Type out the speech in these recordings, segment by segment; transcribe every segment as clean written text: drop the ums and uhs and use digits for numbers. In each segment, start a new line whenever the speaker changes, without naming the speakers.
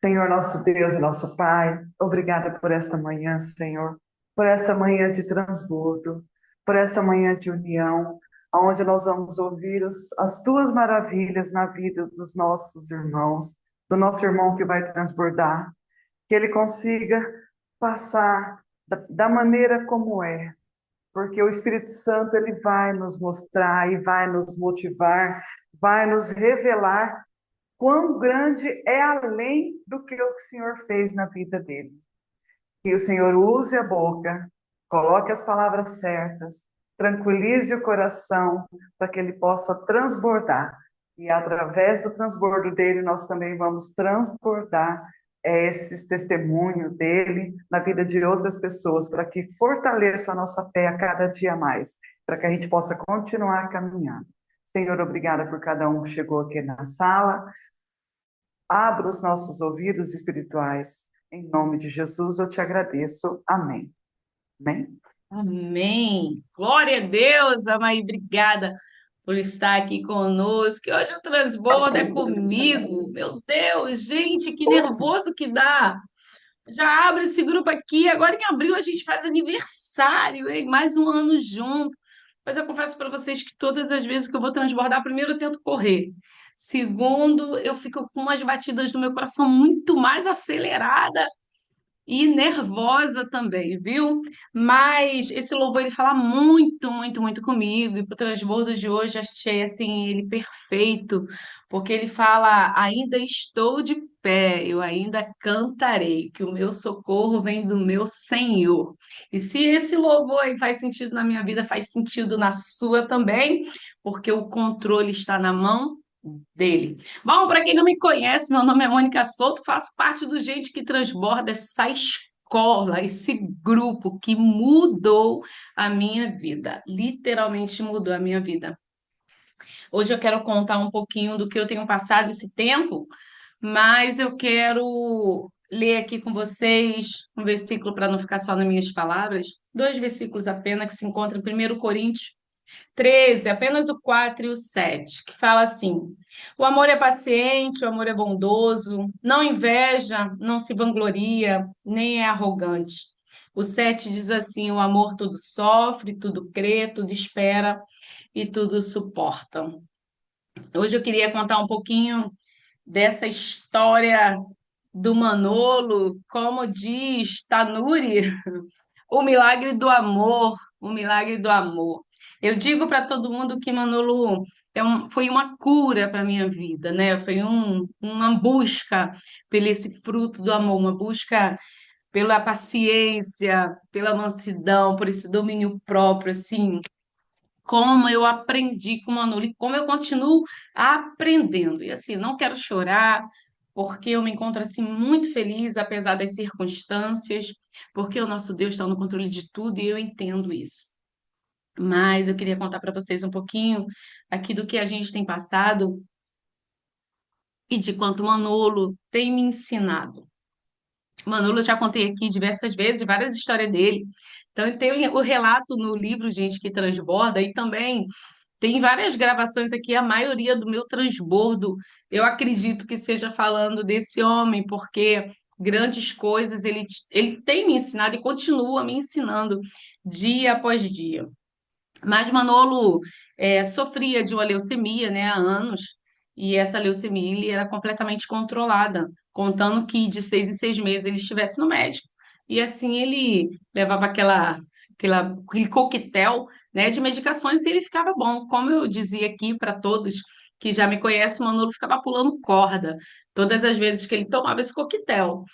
Senhor nosso Deus e nosso Pai, obrigada por esta manhã, Senhor, por esta manhã de transbordo, por esta manhã de união, onde nós vamos ouvir as tuas maravilhas na vida dos nossos irmãos, do nosso irmão que vai transbordar, que ele consiga passar da maneira como é, porque o Espírito Santo ele vai nos mostrar e vai nos motivar, vai nos revelar quão grande é além do que o Senhor fez na vida dele. Que o Senhor use a boca, coloque as palavras certas, tranquilize o coração para que ele possa transbordar. E através do transbordo dele, nós também vamos transbordar esses testemunhos dele na vida de outras pessoas, para que fortaleça a nossa fé a cada dia mais, para que a gente possa continuar caminhando. Senhor, obrigada por cada um que chegou aqui na sala. Abra os nossos ouvidos espirituais. Em nome de Jesus, eu te agradeço. Amém. Amém.
Amém. Glória a Deus, Amaí, obrigada por estar aqui conosco. Que hoje o transbordo é comigo. Meu Deus, gente, que nervoso que dá. Já abre esse grupo aqui. Agora em abril a gente faz aniversário, hein? Mais um ano junto. Mas eu confesso para vocês que todas as vezes que eu vou transbordar, primeiro eu tento correr. Segundo, eu fico com umas batidas do meu coração muito mais aceleradas e nervosa também, viu? Mas esse louvor ele fala muito, muito, muito comigo. E para o transbordo de hoje achei assim ele perfeito, porque ele fala: ainda estou de pé, eu ainda cantarei, que o meu socorro vem do meu Senhor. E se esse louvor aí faz sentido na minha vida, faz sentido na sua também, porque o controle está na mão dele. Bom, para quem não me conhece, meu nome é Mônica Souto, faço parte do Gente que Transborda, essa escola, esse grupo que mudou a minha vida, literalmente mudou a minha vida. Hoje eu quero contar um pouquinho do que eu tenho passado esse tempo, mas eu quero ler aqui com vocês um versículo para não ficar só nas minhas palavras, dois versículos apenas que se encontram em 1 Coríntios 13, apenas o 4 e o 7, que fala assim: o amor é paciente, o amor é bondoso, não inveja, não se vangloria, nem é arrogante. O 7 diz assim: o amor tudo sofre, tudo crê, tudo espera e tudo suporta. Hoje eu queria contar um pouquinho dessa história do Manolo, como diz Tanuri, o milagre do amor, o milagre do amor. Eu digo para todo mundo que Manolo foi uma cura para a minha vida, né? Foi uma busca pelo esse fruto do amor, uma busca pela paciência, pela mansidão, por esse domínio próprio, assim, como eu aprendi com Manolo e como eu continuo aprendendo. E assim, não quero chorar, porque eu me encontro assim muito feliz, apesar das circunstâncias, porque o nosso Deus está no controle de tudo e eu entendo isso. Mas eu queria contar para vocês um pouquinho aqui do que a gente tem passado e de quanto Manolo tem me ensinado. Manolo, eu já contei aqui diversas vezes, várias histórias dele. Então, tem o relato no livro Gente que Transborda e também tem várias gravações aqui, a maioria do meu transbordo, eu acredito que seja falando desse homem, porque grandes coisas ele tem me ensinado e continua me ensinando dia após dia. Mas Manolo sofria de uma leucemia, né, há anos, e essa leucemia ele era completamente controlada, contando que de 6 em 6 meses ele estivesse no médico. E assim ele levava aquele coquetel, né, de medicações e ele ficava bom. Como eu dizia aqui para todos que já me conhecem, Manolo ficava pulando corda todas as vezes que ele tomava esse coquetel.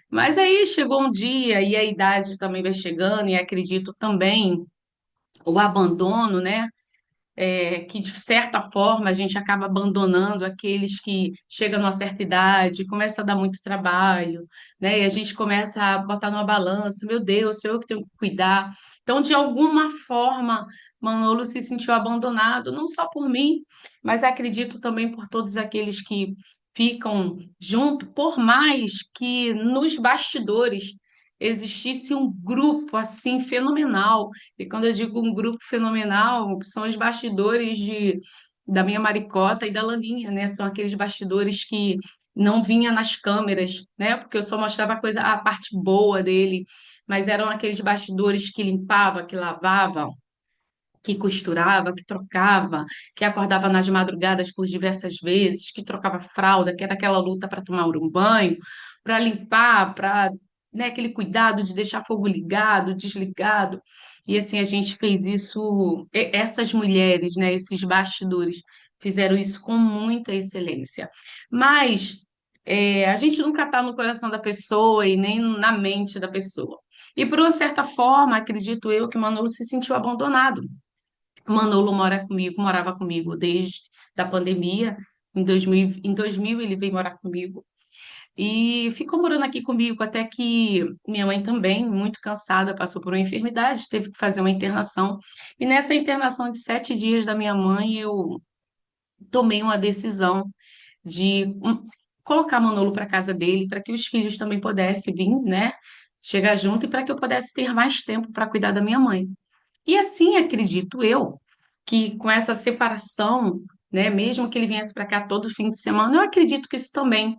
Mas aí chegou um dia e a idade também vai chegando, e acredito também o abandono, né? Que de certa forma a gente acaba abandonando aqueles que chegam numa certa idade, começa a dar muito trabalho, né? E a gente começa a botar numa balança, meu Deus, sou eu que tenho que cuidar. Então, de alguma forma, Manolo se sentiu abandonado, não só por mim, mas acredito também por todos aqueles que ficam junto, por mais que nos bastidores existisse um grupo assim fenomenal. E quando eu digo um grupo fenomenal, são os bastidores da minha Maricota e da Laninha, né? São aqueles bastidores que não vinha nas câmeras, né? Porque eu só mostrava a parte boa dele, mas eram aqueles bastidores que limpava, que lavava, que costurava, que trocava, que acordava nas madrugadas por diversas vezes, que trocava fralda, que era aquela luta para tomar um banho, para limpar, para, né, aquele cuidado de deixar fogo ligado, desligado. E assim, a gente fez isso, essas mulheres, né, esses bastidores, fizeram isso com muita excelência. Mas a gente nunca está no coração da pessoa e nem na mente da pessoa. E por uma certa forma, acredito eu que Manolo se sentiu abandonado. Manolo morava comigo desde da pandemia. Em 2000 ele veio morar comigo e ficou morando aqui comigo até que minha mãe também, muito cansada, passou por uma enfermidade, teve que fazer uma internação. E nessa internação de 7 dias da minha mãe, eu tomei uma decisão de colocar Manolo para casa dele, para que os filhos também pudessem vir, né, chegar junto e para que eu pudesse ter mais tempo para cuidar da minha mãe. E assim acredito eu que com essa separação, né, mesmo que ele viesse para cá todo fim de semana, eu acredito que isso também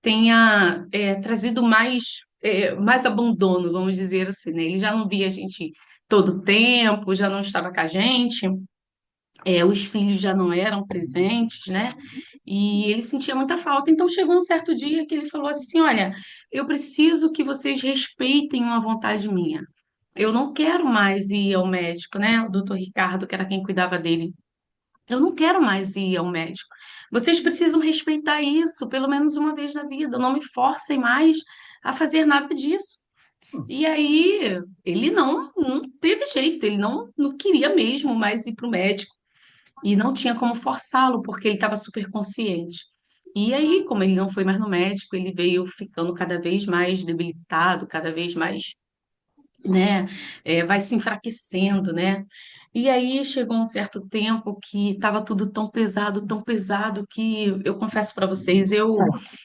tenha trazido mais abandono, vamos dizer assim, né? Ele já não via a gente todo o tempo, já não estava com a gente, os filhos já não eram presentes, né? E ele sentia muita falta. Então chegou um certo dia que ele falou assim: Olha, eu preciso que vocês respeitem uma vontade minha. Eu não quero mais ir ao médico, né? O doutor Ricardo, que era quem cuidava dele. Eu não quero mais ir ao médico. Vocês precisam respeitar isso, pelo menos uma vez na vida. Não me forcem mais a fazer nada disso. E aí, ele não teve jeito, ele não queria mesmo mais ir para o médico. E não tinha como forçá-lo, porque ele estava super consciente. E aí, como ele não foi mais no médico, ele veio ficando cada vez mais debilitado, cada vez mais, né, vai se enfraquecendo, né? E aí chegou um certo tempo que estava tudo tão pesado que eu confesso para vocês, eu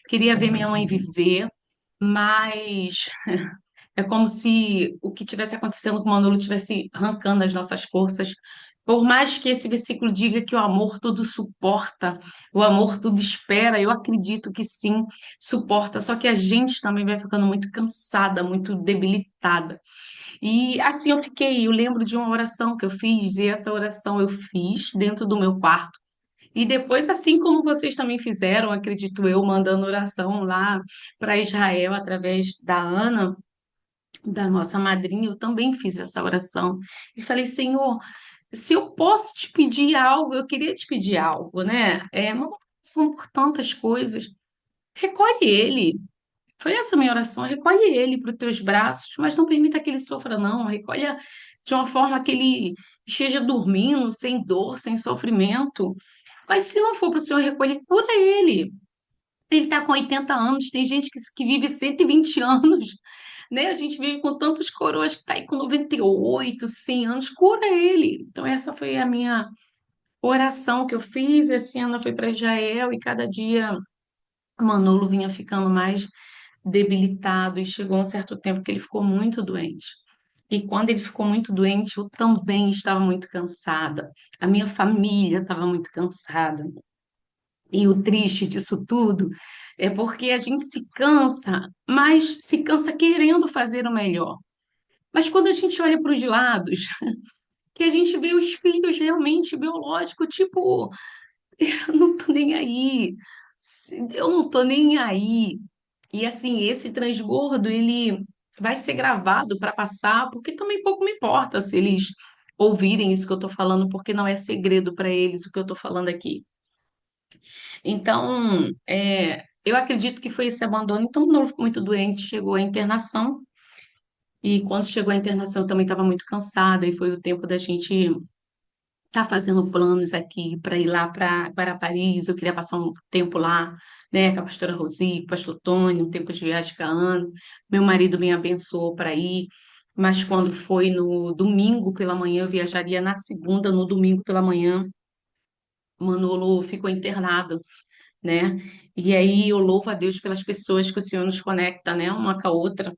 queria ver minha mãe viver, mas é como se o que tivesse acontecendo com o Manolo tivesse arrancando as nossas forças. Por mais que esse versículo diga que o amor tudo suporta, o amor tudo espera, eu acredito que sim, suporta. Só que a gente também vai ficando muito cansada, muito debilitada. E assim eu fiquei. Eu lembro de uma oração que eu fiz, e essa oração eu fiz dentro do meu quarto. E depois, assim como vocês também fizeram, acredito eu, mandando oração lá para Israel através da Ana, da nossa madrinha, eu também fiz essa oração. E falei, Senhor, se eu posso te pedir algo, eu queria te pedir algo, né? Mas passando por tantas coisas, recolhe ele. Foi essa minha oração, recolhe ele para os teus braços, mas não permita que ele sofra, não. Recolhe de uma forma que ele esteja dormindo, sem dor, sem sofrimento. Mas se não for para o Senhor recolher, cura ele. Ele está com 80 anos, tem gente que vive 120 anos, né? A gente vive com tantos coroas que está aí com 98, 100 anos, cura ele. Então, essa foi a minha oração que eu fiz. Esse ano foi para Israel e cada dia Manolo vinha ficando mais debilitado e chegou um certo tempo que ele ficou muito doente. E quando ele ficou muito doente, eu também estava muito cansada. A minha família estava muito cansada. E o triste disso tudo é porque a gente se cansa, mas se cansa querendo fazer o melhor. Mas quando a gente olha para os lados, que a gente vê os filhos realmente biológicos, tipo, eu não tô nem aí, eu não tô nem aí. E assim, esse transbordo, ele vai ser gravado para passar, porque também pouco me importa se eles ouvirem isso que eu estou falando, porque não é segredo para eles o que eu estou falando aqui. Então, eu acredito que foi esse abandono. Então, o Nolo ficou muito doente, chegou à internação, e quando chegou à internação, eu também estava muito cansada, e foi o tempo da gente estar fazendo planos aqui para ir lá para Paris. Eu queria passar um tempo lá, né, com a pastora Rosi, com o pastor Tony, um tempo de viagem com a Ana. Meu marido me abençoou para ir, mas quando foi no domingo pela manhã, eu viajaria na segunda, no domingo pela manhã, Manolo ficou internado, né? E aí eu louvo a Deus pelas pessoas que o Senhor nos conecta, né, uma com a outra,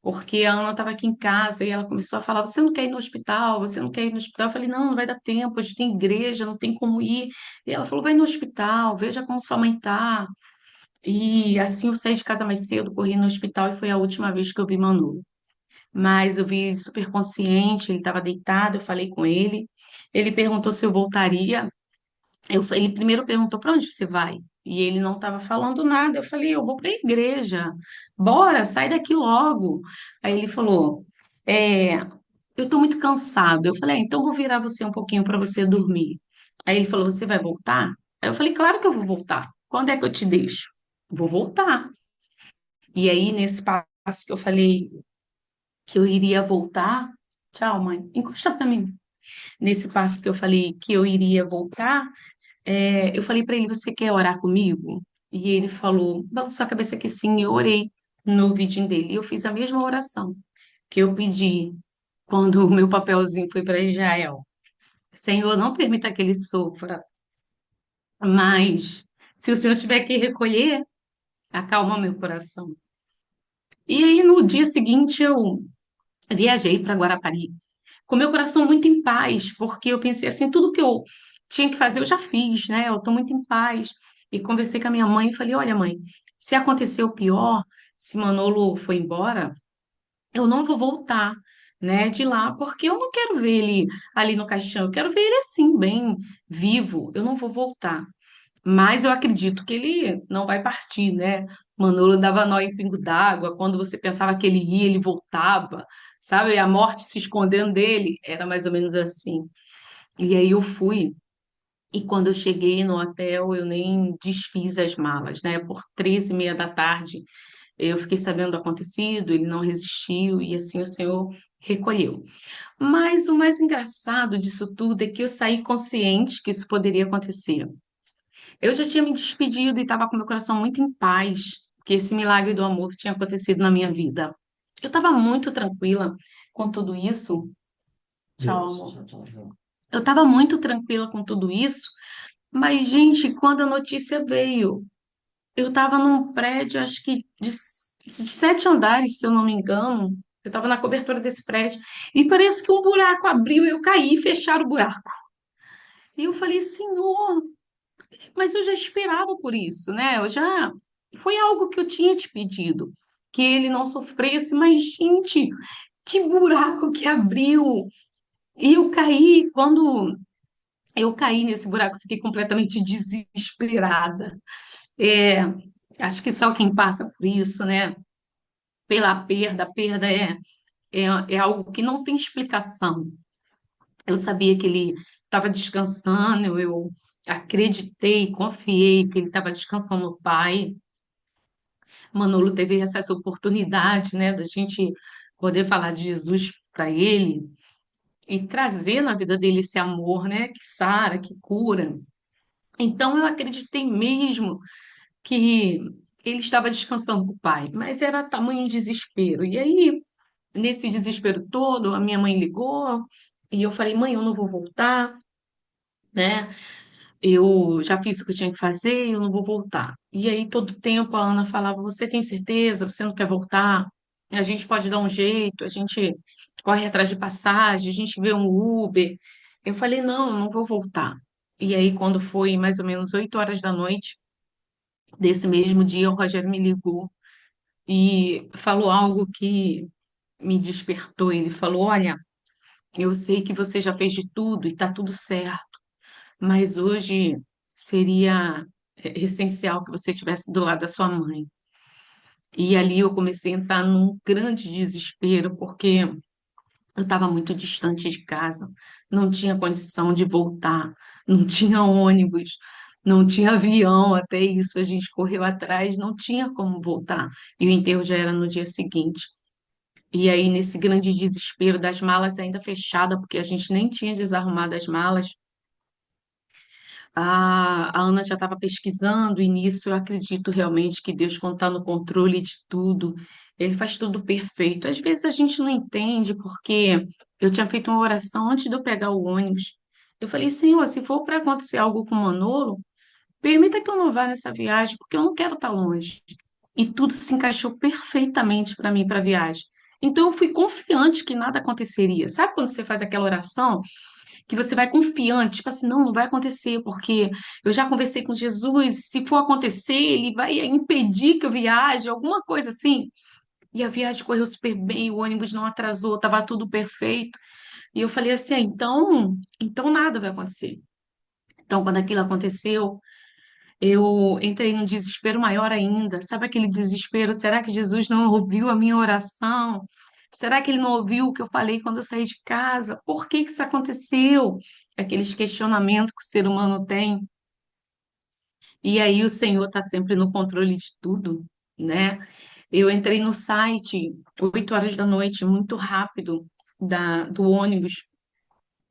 porque a Ana estava aqui em casa e ela começou a falar: Você não quer ir no hospital? Você não quer ir no hospital? Eu falei: Não, não vai dar tempo, a gente tem igreja, não tem como ir. E ela falou: Vai no hospital, veja como sua mãe tá. E assim eu saí de casa mais cedo, corri no hospital e foi a última vez que eu vi Manu. Mas eu vi ele super consciente, ele estava deitado, eu falei com ele. Ele perguntou se eu voltaria. Ele primeiro perguntou para onde você vai? E ele não estava falando nada. Eu falei, eu vou para a igreja. Bora, sai daqui logo. Aí ele falou, é, eu estou muito cansado. Eu falei, então vou virar você um pouquinho para você dormir. Aí ele falou, você vai voltar? Aí eu falei, claro que eu vou voltar. Quando é que eu te deixo? Vou voltar. E aí, nesse passo que eu falei que eu iria voltar, tchau, mãe, encosta para mim. Nesse passo que eu falei que eu iria voltar, eu falei para ele, você quer orar comigo? E ele falou, balançou a cabeça que sim, e eu orei no ouvidinho dele. E eu fiz a mesma oração que eu pedi quando o meu papelzinho foi para Israel. Senhor, não permita que ele sofra, mas se o Senhor tiver que recolher, acalma meu coração. E aí, no dia seguinte, eu viajei para Guarapari, com meu coração muito em paz, porque eu pensei assim, tudo que eu tinha que fazer eu já fiz, né? Eu estou muito em paz. E conversei com a minha mãe e falei, olha, mãe, se acontecer o pior, se Manolo for embora, eu não vou voltar, né, de lá, porque eu não quero ver ele ali no caixão, eu quero ver ele assim, bem vivo, eu não vou voltar. Mas eu acredito que ele não vai partir, né? Manolo dava nó em pingo d'água, quando você pensava que ele ia, ele voltava, sabe? A morte se escondendo dele, era mais ou menos assim. E aí eu fui, e quando eu cheguei no hotel, eu nem desfiz as malas, né? Por 13h30 da tarde, eu fiquei sabendo do acontecido, ele não resistiu, e assim o Senhor recolheu. Mas o mais engraçado disso tudo é que eu saí consciente que isso poderia acontecer. Eu já tinha me despedido e estava com meu coração muito em paz, que esse milagre do amor tinha acontecido na minha vida. Eu estava muito tranquila com tudo isso. Tchau, amor. Eu estava muito tranquila com tudo isso, mas, gente, quando a notícia veio, eu estava num prédio, acho que de 7 andares, se eu não me engano. Eu estava na cobertura desse prédio e parece que um buraco abriu e eu caí e fecharam o buraco. E eu falei, Senhor, mas eu já esperava por isso, né? Eu já foi algo que eu tinha te pedido, que ele não sofresse, mas gente, que buraco que abriu! E eu caí, quando eu caí nesse buraco, eu fiquei completamente desesperada. É, acho que só quem passa por isso, né? Pela perda, a perda é algo que não tem explicação. Eu sabia que ele estava descansando, eu acreditei, confiei que ele estava descansando no Pai. Manolo teve essa oportunidade, né, da gente poder falar de Jesus para ele e trazer na vida dele esse amor, né, que sara, que cura. Então eu acreditei mesmo que ele estava descansando com o Pai, mas era tamanho desespero. E aí, nesse desespero todo, a minha mãe ligou e eu falei, mãe, eu não vou voltar, né? Eu já fiz o que eu tinha que fazer, eu não vou voltar. E aí, todo tempo, a Ana falava: Você tem certeza? Você não quer voltar? A gente pode dar um jeito, a gente corre atrás de passagem, a gente vê um Uber. Eu falei: Não, não vou voltar. E aí, quando foi mais ou menos 8 horas da noite desse mesmo dia, o Rogério me ligou e falou algo que me despertou. Ele falou: Olha, eu sei que você já fez de tudo e está tudo certo, mas hoje seria essencial que você estivesse do lado da sua mãe. E ali eu comecei a entrar num grande desespero, porque eu estava muito distante de casa, não tinha condição de voltar, não tinha ônibus, não tinha avião, até isso a gente correu atrás, não tinha como voltar. E o enterro já era no dia seguinte. E aí, nesse grande desespero das malas ainda fechadas, porque a gente nem tinha desarrumado as malas, a Ana já estava pesquisando, e nisso eu acredito realmente que Deus, quando está no controle de tudo, Ele faz tudo perfeito. Às vezes a gente não entende, porque eu tinha feito uma oração antes de eu pegar o ônibus. Eu falei, Senhor, se for para acontecer algo com o Manolo, permita que eu não vá nessa viagem, porque eu não quero estar longe. E tudo se encaixou perfeitamente para mim, para a viagem. Então eu fui confiante que nada aconteceria. Sabe quando você faz aquela oração? que você vai confiante, tipo assim, não, não vai acontecer, porque eu já conversei com Jesus, se for acontecer, ele vai impedir que eu viaje, alguma coisa assim. E a viagem correu super bem, o ônibus não atrasou, estava tudo perfeito. E eu falei assim, então nada vai acontecer. Então, quando aquilo aconteceu, eu entrei num desespero maior ainda. Sabe aquele desespero? Será que Jesus não ouviu a minha oração? Será que ele não ouviu o que eu falei quando eu saí de casa? Por que que isso aconteceu? Aqueles questionamentos que o ser humano tem. E aí o Senhor está sempre no controle de tudo, né? Eu entrei no site 8 horas da noite, muito rápido, do ônibus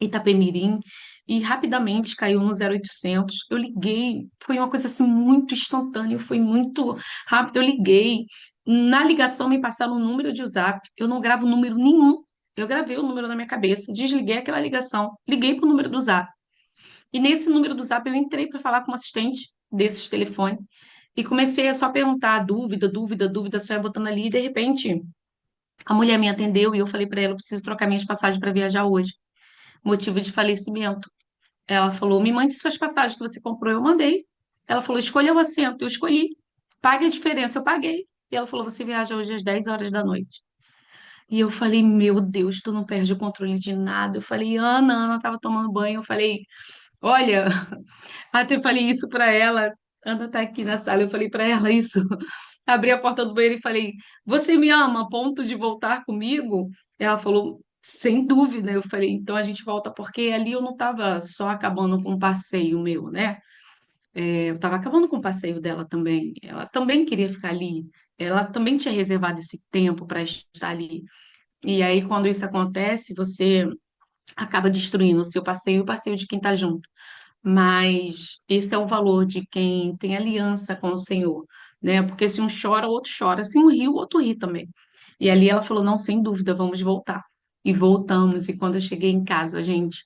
Itapemirim, e rapidamente caiu no 0800. Eu liguei, foi uma coisa assim muito instantânea, foi muito rápido. Eu liguei, na ligação me passaram um número de WhatsApp. Eu não gravo número nenhum. Eu gravei o número na minha cabeça, desliguei aquela ligação, liguei para o número do Zap. E nesse número do Zap eu entrei para falar com uma assistente desses telefones e comecei a só perguntar dúvida, dúvida, dúvida, só ia botando ali, e de repente a mulher me atendeu e eu falei para ela, eu preciso trocar minhas passagens para viajar hoje. Motivo de falecimento. Ela falou: me mande suas passagens que você comprou. Eu mandei. Ela falou: escolha o assento. Eu escolhi. Pague a diferença. Eu paguei. E ela falou: você viaja hoje às 10 horas da noite. E eu falei: meu Deus, tu não perde o controle de nada. Eu falei: Ana estava tomando banho. Eu falei: olha, até falei isso para ela. Ana tá aqui na sala. Eu falei para ela isso. Abri a porta do banheiro e falei: você me ama a ponto de voltar comigo? Ela falou: sem dúvida. Eu falei: então a gente volta, porque ali eu não estava só acabando com um passeio meu, né? Eu estava acabando com o passeio dela também. Ela também queria ficar ali. Ela também tinha reservado esse tempo para estar ali. E aí, quando isso acontece, você acaba destruindo o seu passeio e o passeio de quem está junto. Mas esse é o valor de quem tem aliança com o Senhor, né? Porque se um chora, o outro chora. Se um ri, o outro ri também. E ali ela falou: não, sem dúvida, vamos voltar. E voltamos. E quando eu cheguei em casa, gente,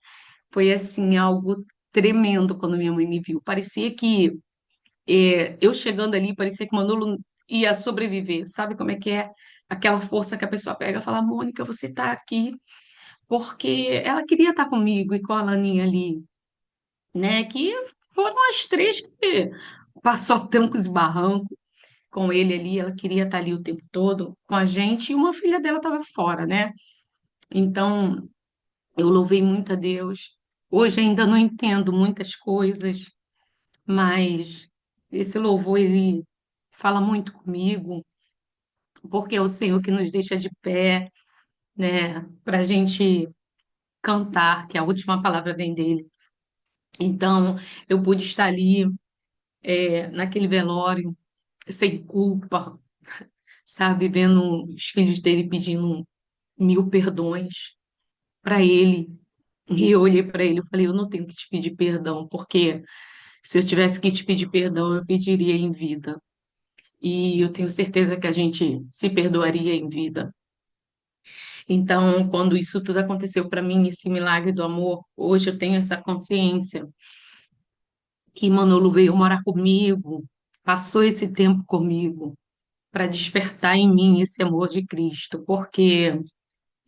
foi assim, algo tremendo quando minha mãe me viu. Parecia que eu chegando ali, parecia que Manolo ia sobreviver. Sabe como é que é? Aquela força que a pessoa pega e fala: Mônica, você está aqui. Porque ela queria estar comigo e com a Laninha ali, né? Que foram as três que passou a trancos e barrancos com ele ali. Ela queria estar ali o tempo todo com a gente e uma filha dela estava fora, né? Então, eu louvei muito a Deus. Hoje ainda não entendo muitas coisas, mas esse louvor, ele fala muito comigo, porque é o Senhor que nos deixa de pé, né? Para a gente cantar, que a última palavra vem dele. Então, eu pude estar ali, naquele velório, sem culpa, sabe? Vendo os filhos dele pedindo mil perdões para ele. E eu olhei para ele e falei: eu não tenho que te pedir perdão, porque se eu tivesse que te pedir perdão, eu pediria em vida. E eu tenho certeza que a gente se perdoaria em vida. Então, quando isso tudo aconteceu para mim, esse milagre do amor, hoje eu tenho essa consciência que Manolo veio morar comigo, passou esse tempo comigo, para despertar em mim esse amor de Cristo, porque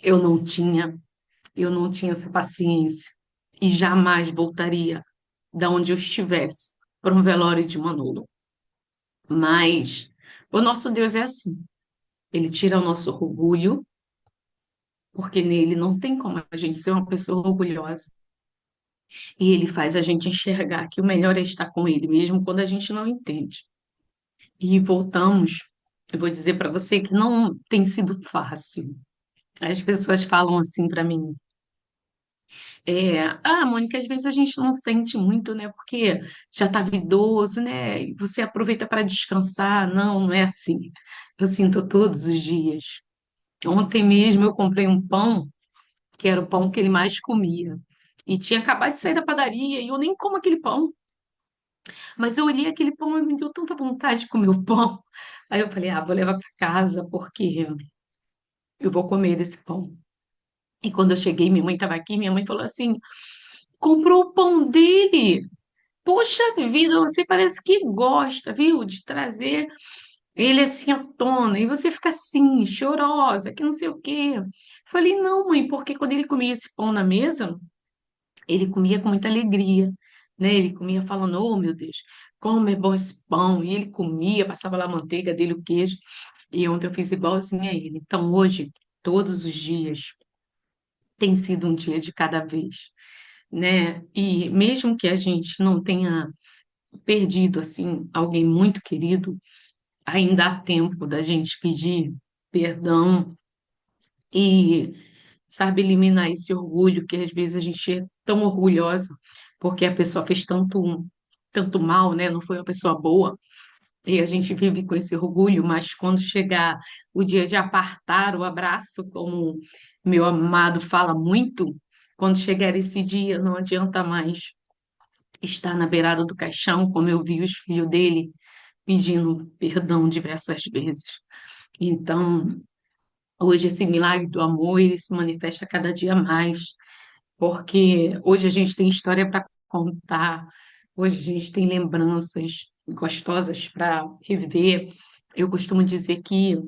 eu não tinha, eu não tinha essa paciência e jamais voltaria da onde eu estivesse para um velório de Manolo. Mas o nosso Deus é assim. Ele tira o nosso orgulho, porque nele não tem como a gente ser uma pessoa orgulhosa. E ele faz a gente enxergar que o melhor é estar com ele, mesmo quando a gente não entende. E voltamos. Eu vou dizer para você que não tem sido fácil. As pessoas falam assim para mim: Mônica, às vezes a gente não sente muito, né? Porque já estava idoso, né? E você aproveita para descansar. Não, não é assim. Eu sinto todos os dias. Ontem mesmo eu comprei um pão, que era o pão que ele mais comia. E tinha acabado de sair da padaria e eu nem como aquele pão. Mas eu olhei aquele pão e me deu tanta vontade de comer o pão. Aí eu falei: vou levar para casa porque eu vou comer esse pão. E quando eu cheguei, minha mãe estava aqui, minha mãe falou assim: comprou o pão dele. Poxa vida, você parece que gosta, viu, de trazer ele assim à tona. E você fica assim, chorosa, que não sei o quê. Falei: não, mãe, porque quando ele comia esse pão na mesa, ele comia com muita alegria, né? Ele comia falando, oh, meu Deus, como é bom esse pão. E ele comia, passava lá a manteiga dele, o queijo. E ontem eu fiz igualzinho a ele. Então, hoje, todos os dias, tem sido um dia de cada vez, né? E mesmo que a gente não tenha perdido, assim, alguém muito querido, ainda há tempo da gente pedir perdão e, sabe, eliminar esse orgulho que às vezes a gente é tão orgulhosa porque a pessoa fez tanto mal, né? Não foi uma pessoa boa. E a gente vive com esse orgulho, mas quando chegar o dia de apartar o abraço, como meu amado fala muito, quando chegar esse dia, não adianta mais estar na beirada do caixão, como eu vi os filhos dele pedindo perdão diversas vezes. Então, hoje esse milagre do amor, ele se manifesta cada dia mais, porque hoje a gente tem história para contar, hoje a gente tem lembranças gostosas para reviver. Eu costumo dizer que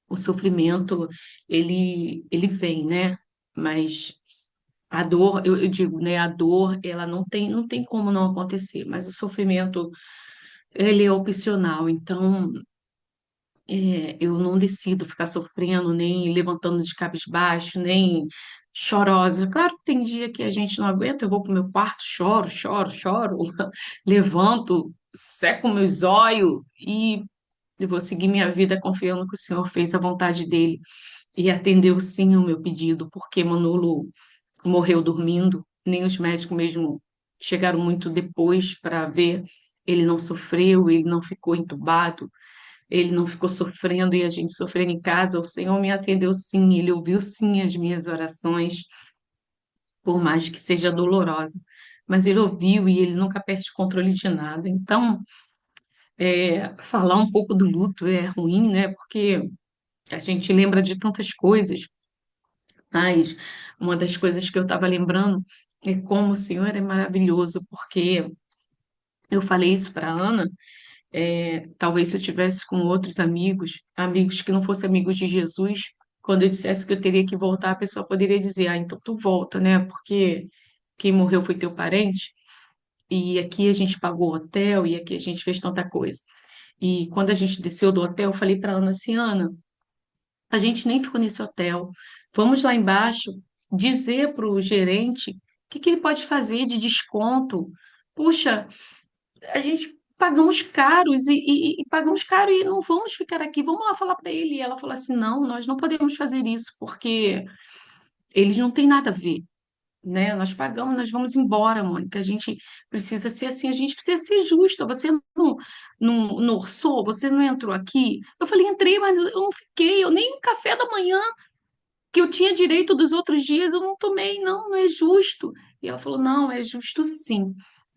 o sofrimento, ele vem, né? Mas a dor, eu digo, né? A dor, ela não tem como não acontecer, mas o sofrimento, ele é opcional. Então, eu não decido ficar sofrendo, nem levantando de cabisbaixo, nem chorosa. Claro que tem dia que a gente não aguenta, eu vou para o meu quarto, choro, choro, choro, levanto, seco meus olhos e eu vou seguir minha vida confiando que o Senhor fez a vontade dele e atendeu sim o meu pedido, porque Manolo morreu dormindo, nem os médicos mesmo chegaram muito depois para ver. Ele não sofreu, ele não ficou entubado, ele não ficou sofrendo e a gente sofrendo em casa. O Senhor me atendeu sim, ele ouviu sim as minhas orações, por mais que seja dolorosa. Mas ele ouviu e ele nunca perde o controle de nada. Então, falar um pouco do luto é ruim, né? Porque a gente lembra de tantas coisas, mas uma das coisas que eu estava lembrando é como o Senhor é maravilhoso, porque eu falei isso para Ana. Talvez se eu tivesse com outros amigos, amigos que não fossem amigos de Jesus, quando eu dissesse que eu teria que voltar, a pessoa poderia dizer, ah, então tu volta, né? Porque quem morreu foi teu parente, e aqui a gente pagou o hotel, e aqui a gente fez tanta coisa. E quando a gente desceu do hotel, eu falei para Ana assim, Ana, a gente nem ficou nesse hotel. Vamos lá embaixo dizer para o gerente o que ele pode fazer de desconto. Puxa, a gente pagamos caros e pagamos caro e não vamos ficar aqui. Vamos lá falar para ele. E ela falou assim: não, nós não podemos fazer isso porque eles não têm nada a ver. Né? Nós pagamos, nós vamos embora, Mônica. A gente precisa ser assim, a gente precisa ser justa. Você não orçou, você não entrou aqui. Eu falei, entrei, mas eu não fiquei, eu nem o café da manhã que eu tinha direito dos outros dias, eu não tomei, não, não é justo. E ela falou, não, é justo sim.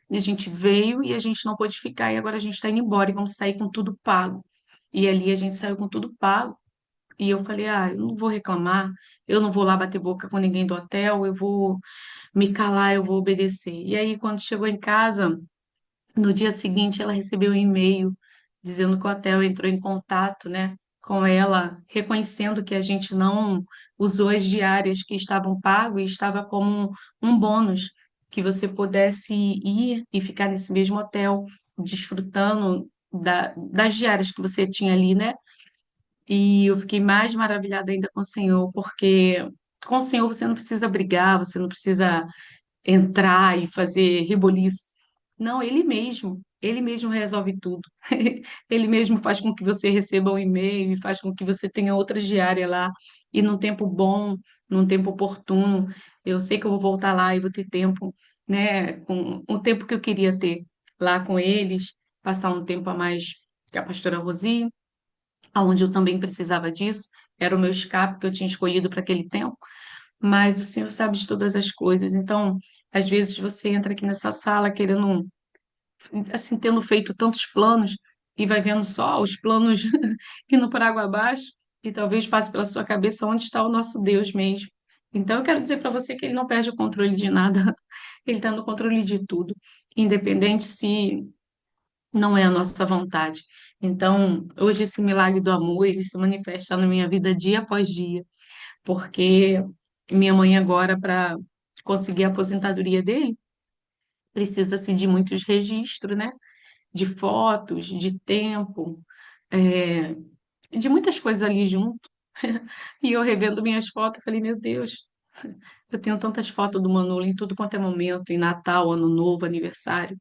E a gente veio e a gente não pôde ficar, e agora a gente está indo embora e vamos sair com tudo pago. E ali a gente saiu com tudo pago. E eu falei, ah, eu não vou reclamar, eu não vou lá bater boca com ninguém do hotel, eu vou me calar, eu vou obedecer. E aí, quando chegou em casa, no dia seguinte, ela recebeu um e-mail dizendo que o hotel entrou em contato, né, com ela, reconhecendo que a gente não usou as diárias que estavam pagas e estava como um bônus que você pudesse ir e ficar nesse mesmo hotel, desfrutando das diárias que você tinha ali, né? E eu fiquei mais maravilhada ainda com o Senhor, porque com o Senhor você não precisa brigar, você não precisa entrar e fazer reboliço. Não, ele mesmo resolve tudo. Ele mesmo faz com que você receba um e-mail e faz com que você tenha outra diária lá. E num tempo bom, num tempo oportuno, eu sei que eu vou voltar lá e vou ter tempo, né, com o tempo que eu queria ter lá com eles, passar um tempo a mais com a pastora Rosi, aonde eu também precisava disso. Era o meu escape que eu tinha escolhido para aquele tempo, mas o Senhor sabe de todas as coisas. Então, às vezes você entra aqui nessa sala querendo, assim, tendo feito tantos planos e vai vendo só os planos indo por água abaixo e talvez passe pela sua cabeça onde está o nosso Deus mesmo. Então, eu quero dizer para você que ele não perde o controle de nada, ele está no controle de tudo, independente se não é a nossa vontade. Então, hoje esse milagre do amor, ele se manifesta na minha vida dia após dia, porque minha mãe agora, para conseguir a aposentadoria dele, precisa-se de muitos registros, né? De fotos, de tempo, é, de muitas coisas ali junto. E eu revendo minhas fotos, falei, meu Deus, eu tenho tantas fotos do Manolo em tudo quanto é momento, em Natal, Ano Novo, aniversário.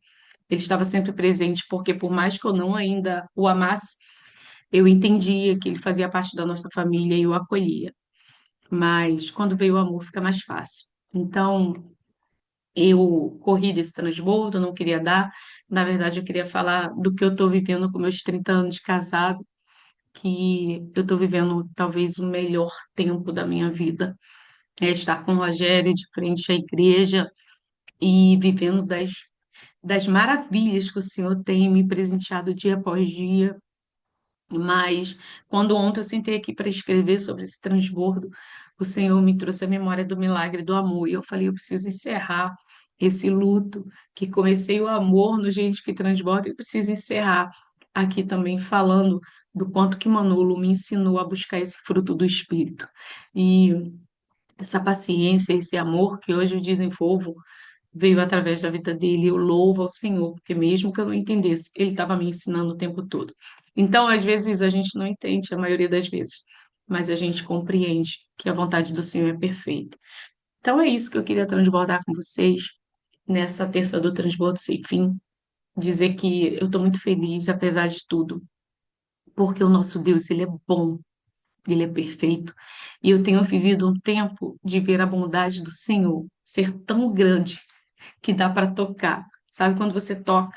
Ele estava sempre presente, porque por mais que eu não ainda o amasse, eu entendia que ele fazia parte da nossa família e eu acolhia. Mas quando veio o amor, fica mais fácil. Então, eu corri desse transbordo, não queria dar. Na verdade, eu queria falar do que eu estou vivendo com meus 30 anos de casado, que eu estou vivendo talvez o melhor tempo da minha vida. É estar com o Rogério de frente à igreja e vivendo das maravilhas que o Senhor tem me presenteado dia após dia. Mas quando ontem eu sentei aqui para escrever sobre esse transbordo, o Senhor me trouxe a memória do milagre do amor. E eu falei, eu preciso encerrar esse luto, que comecei o amor no Gente que Transborda, eu preciso encerrar aqui também falando do quanto que Manolo me ensinou a buscar esse fruto do Espírito. E essa paciência, esse amor que hoje eu desenvolvo veio através da vida dele. Eu louvo ao Senhor, porque mesmo que eu não entendesse, ele estava me ensinando o tempo todo. Então, às vezes, a gente não entende, a maioria das vezes, mas a gente compreende que a vontade do Senhor é perfeita. Então, é isso que eu queria transbordar com vocês nessa terça do Transbordo Sem Fim. Dizer que eu estou muito feliz, apesar de tudo, porque o nosso Deus, ele é bom, ele é perfeito. E eu tenho vivido um tempo de ver a bondade do Senhor ser tão grande que dá para tocar. Sabe quando você toca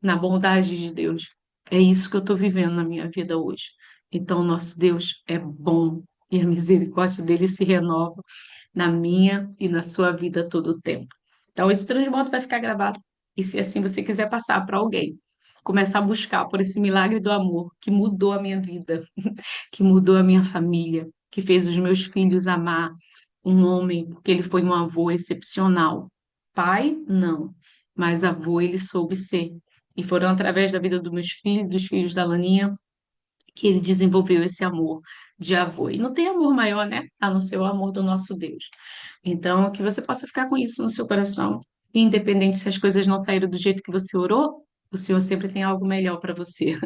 na bondade de Deus? É isso que eu estou vivendo na minha vida hoje. Então, nosso Deus é bom e a misericórdia dele se renova na minha e na sua vida todo o tempo. Então, esse transbordo vai ficar gravado. E se assim você quiser passar para alguém, começar a buscar por esse milagre do amor que mudou a minha vida, que mudou a minha família, que fez os meus filhos amar um homem, porque ele foi um avô excepcional. Pai, não, mas avô ele soube ser. E foram através da vida dos meus filhos, dos filhos da Laninha, que ele desenvolveu esse amor de avô. E não tem amor maior, né? A não ser o amor do nosso Deus. Então, que você possa ficar com isso no seu coração, independente se as coisas não saíram do jeito que você orou, o Senhor sempre tem algo melhor para você.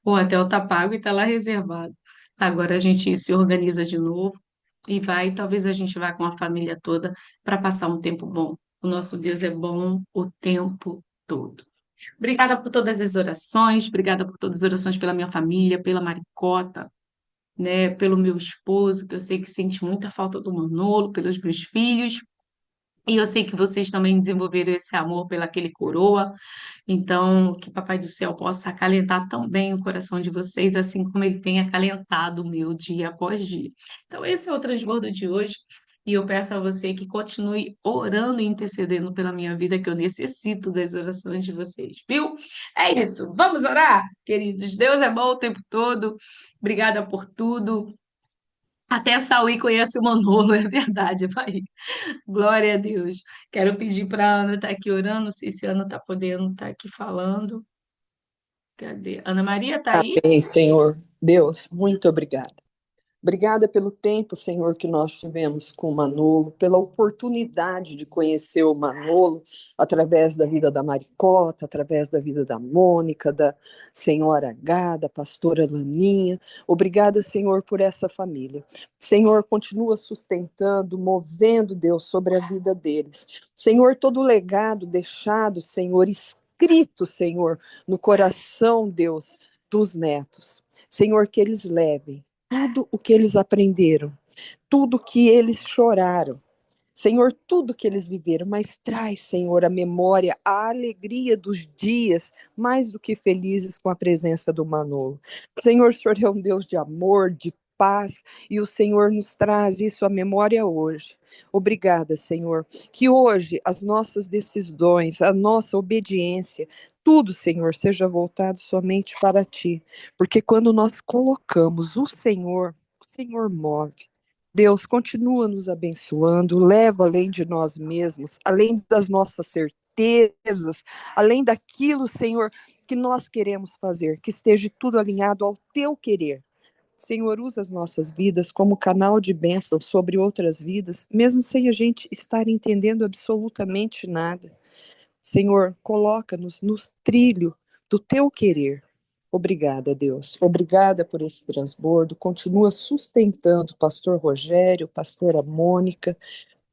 O hotel está pago e está lá reservado. Agora a gente se organiza de novo e vai, talvez a gente vá com a família toda para passar um tempo bom. O nosso Deus é bom o tempo todo. Obrigada por todas as orações, obrigada por todas as orações pela minha família, pela Maricota, né, pelo meu esposo, que eu sei que sente muita falta do Manolo, pelos meus filhos. E eu sei que vocês também desenvolveram esse amor pelaquele coroa. Então, que Papai do Céu possa acalentar também o coração de vocês, assim como ele tem acalentado o meu dia após dia. Então, esse é o transbordo de hoje. E eu peço a você que continue orando e intercedendo pela minha vida, que eu necessito das orações de vocês, viu? É isso. Vamos orar, queridos. Deus é bom o tempo todo. Obrigada por tudo. Até a Saúl conhece o Manolo, é verdade, vai. Glória a Deus. Quero pedir para a Ana estar aqui orando, não sei se a Ana está podendo estar aqui falando. Cadê? Ana Maria está aí?
Amém, Senhor. Deus, muito obrigada. Obrigada pelo tempo, Senhor, que nós tivemos com o Manolo, pela oportunidade de conhecer o Manolo através da vida da Maricota, através da vida da Mônica, da senhora H, da pastora Laninha. Obrigada, Senhor, por essa família. Senhor, continua sustentando, movendo, Deus, sobre a vida deles. Senhor, todo o legado deixado, Senhor, escrito, Senhor, no coração, Deus, dos netos. Senhor, que eles levem tudo o que eles aprenderam, tudo que eles choraram, Senhor, tudo que eles viveram, mas traz, Senhor, a memória, a alegria dos dias, mais do que felizes com a presença do Manolo. Senhor, o Senhor é um Deus de amor, de paz, e o Senhor nos traz isso à memória hoje. Obrigada, Senhor, que hoje as nossas decisões, a nossa obediência, tudo, Senhor, seja voltado somente para Ti, porque quando nós colocamos o Senhor move. Deus, continua nos abençoando, leva além de nós mesmos, além das nossas certezas, além daquilo, Senhor, que nós queremos fazer, que esteja tudo alinhado ao Teu querer. Senhor, usa as nossas vidas como canal de bênção sobre outras vidas, mesmo sem a gente estar entendendo absolutamente nada. Senhor, coloca-nos no trilho do teu querer. Obrigada, Deus. Obrigada por esse transbordo. Continua sustentando o pastor Rogério, pastora Mônica.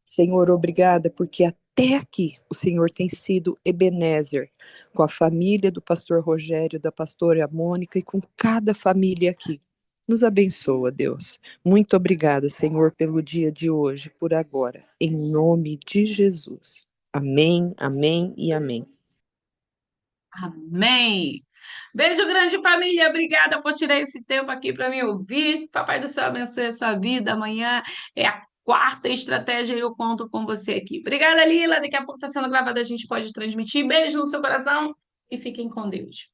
Senhor, obrigada, porque até aqui o Senhor tem sido Ebenezer com a família do pastor Rogério, da pastora Mônica e com cada família aqui. Nos abençoa, Deus. Muito obrigada, Senhor, pelo dia de hoje, por agora. Em nome de Jesus. Amém, amém e amém.
Amém. Beijo grande, família. Obrigada por tirar esse tempo aqui para me ouvir. Papai do céu abençoe a sua vida. Amanhã é a quarta estratégia e eu conto com você aqui. Obrigada, Lila. Daqui a pouco está sendo gravada, a gente pode transmitir. Beijo no seu coração e fiquem com Deus.